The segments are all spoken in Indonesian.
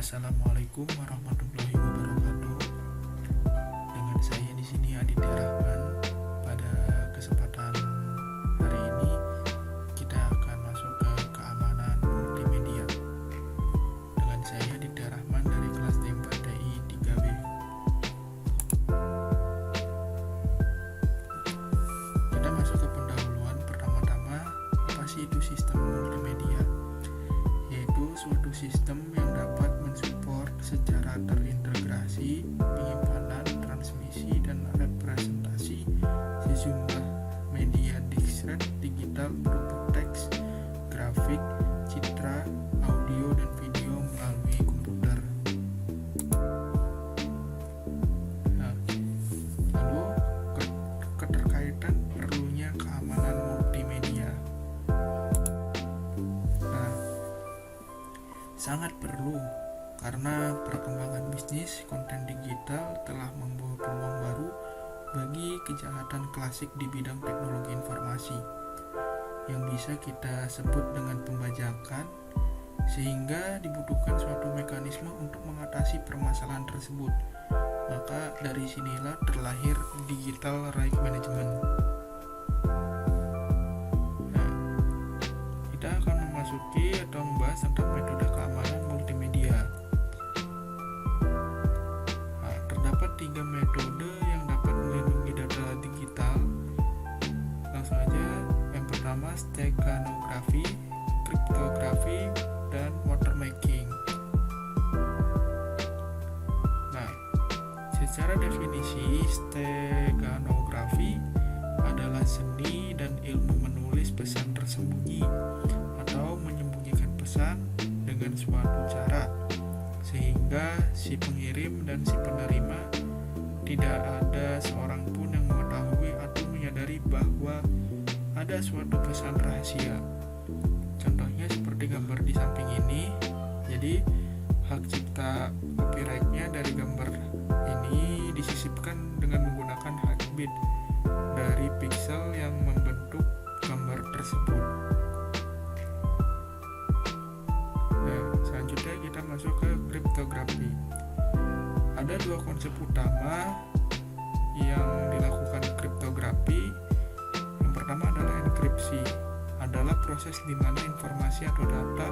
Assalamualaikum warahmatullahi wabarakatuh. Dengan saya di sini Aditya Rahman. Pada kesempatan hari ini kita akan masuk ke keamanan multimedia. Dengan saya Aditya Rahman dari kelas D4 TI 3B. Kita masuk ke pendahuluan. Pertama-tama, apa sih itu sistem multimedia? Yaitu suatu sistem yang dapat mensupport secara terintegrasi penyimpanan, transmisi, dan representasi sejumlah media discrete digital berupa teks, grafik, citra, audio, dan video melalui komputer. Nah, lalu keterkaitan perlunya keamanan multimedia. Sangat perlu karena perkembangan bisnis konten digital telah membawa peluang baru bagi kejahatan klasik di bidang teknologi informasi yang bisa kita sebut dengan pembajakan, sehingga dibutuhkan suatu mekanisme untuk mengatasi permasalahan tersebut. Maka dari sinilah terlahir digital right management. Kita akan memasuki atau membahas tentang metode keamanan multimedia. Terdapat 3 metode yang dapat melindungi data digital. Langsung aja, yang pertama steganografi, kriptografi, dan watermarking. Secara definisi, steganografi adalah seni dan ilmu menulis pesan tersembunyi atau menyembunyikan pesan dengan suatu cara sehingga si pengirim dan si penerima tidak ada seorang pun yang mengetahui atau menyadari bahwa ada suatu pesan rahasia. Contohnya seperti gambar di samping ini. Jadi hak cipta copyright-nya dari gambar ini disisipkan dengan menggunakan heartbeat dari pixel yang membentuk gambar tersebut. Selanjutnya kita masuk ke kriptografi. Ada 2 konsep utama yang dilakukan kriptografi. Yang pertama adalah enkripsi, adalah proses di mana informasi atau data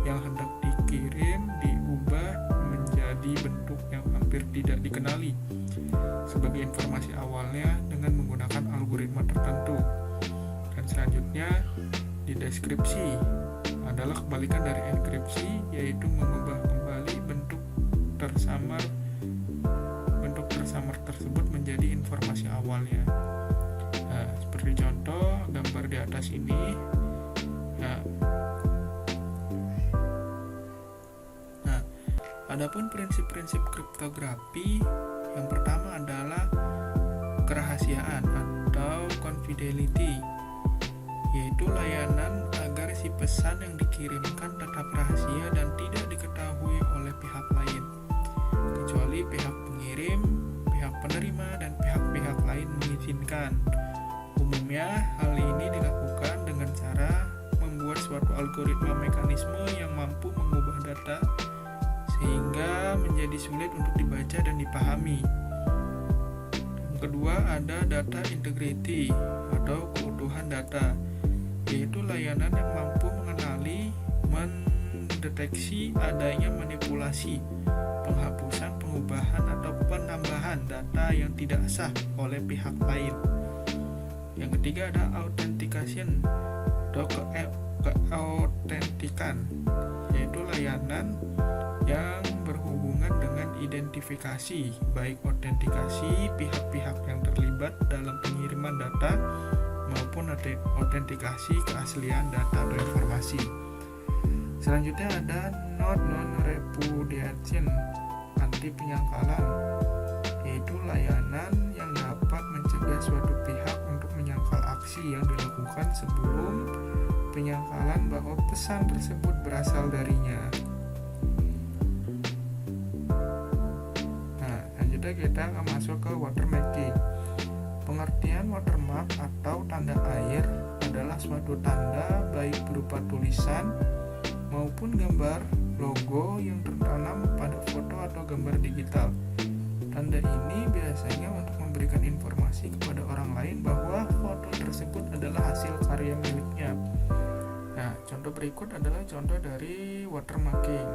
yang hendak dikirim diubah menjadi bentuk yang hampir tidak dikenali sebagai informasi awalnya dengan menggunakan algoritma tertentu. Dan selanjutnya dideskripsi, adalah kebalikan dari enkripsi, yaitu mengubah kembali bentuk tersamar tersebut menjadi informasi awalnya. Seperti contoh gambar di atas ini. Adapun prinsip-prinsip kriptografi, yang pertama adalah kerahasiaan atau confidentiality, yaitu layanan agar si pesan yang dikirimkan tetap rahasia dan tidak diketahui oleh pihak lain, kecuali pihak pengirim, pihak penerima, dan pihak-pihak lain mengizinkan. Umumnya, hal ini dilakukan dengan cara membuat suatu algoritma mekanisme yang mampu mengubah data sehingga menjadi sulit untuk dibaca dan dipahami. Yang kedua ada data integrity atau keutuhan data, yaitu layanan yang mampu mengenali, mendeteksi adanya manipulasi, penghapusan, pengubahan, atau penambahan data yang tidak sah oleh pihak lain. Yang ketiga ada authentication atau keautentikan, yaitu layanan yang berhubungan dengan identifikasi, baik autentikasi pihak-pihak yang terlibat dalam pengiriman data maupun autentikasi keaslian data atau informasi. Selanjutnya ada non-repudiation, anti penyangkalan, yaitu layanan yang dapat mencegah suatu pihak untuk menyangkal aksi yang dilakukan sebelum penyangkalan bahwa pesan tersebut berasal darinya. Kita akan masuk ke watermarking. Pengertian watermark atau tanda air adalah suatu tanda baik berupa tulisan maupun gambar logo yang tertanam pada foto atau gambar digital. Tanda ini biasanya untuk memberikan informasi kepada orang lain bahwa foto tersebut adalah hasil karya miliknya. Nah, contoh berikut adalah contoh dari watermarking.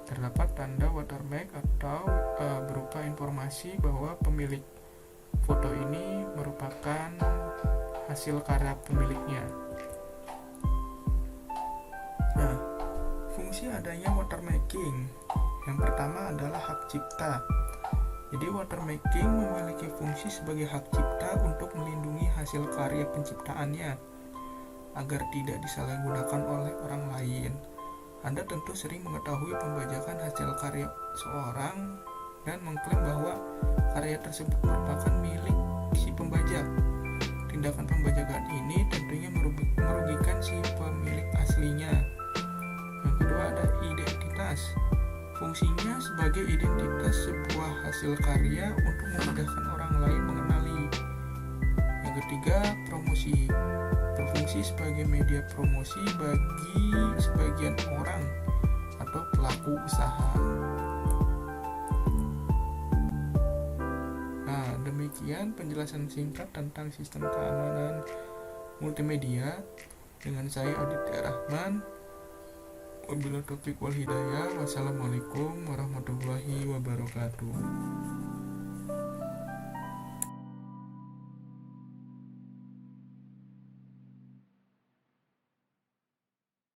Terdapat tanda watermark atau berupa informasi bahwa pemilik foto ini merupakan hasil karya pemiliknya. Nah, fungsi adanya watermarking yang pertama adalah hak cipta. Jadi watermarking memiliki fungsi sebagai hak cipta untuk melindungi hasil karya penciptaannya agar tidak disalahgunakan oleh orang lain. Anda tentu sering mengetahui pembajakan hasil karya seorang dan mengklaim bahwa karya tersebut merupakan milik si pembajak. Tindakan pembajakan ini tentunya merugikan si pemilik aslinya. Yang kedua ada identitas. Fungsinya sebagai identitas sebuah hasil karya untuk memudahkan orang lain mengenali. Yang ketiga, promosi. Berfungsi sebagai media promosi bagi sebagian orang atau pelaku usaha. Nah, demikian penjelasan singkat tentang sistem keamanan multimedia dengan saya Aditya Rahman. Wabillahi taufiq wal hidayah. Wassalamualaikum warahmatullahi wabarakatuh.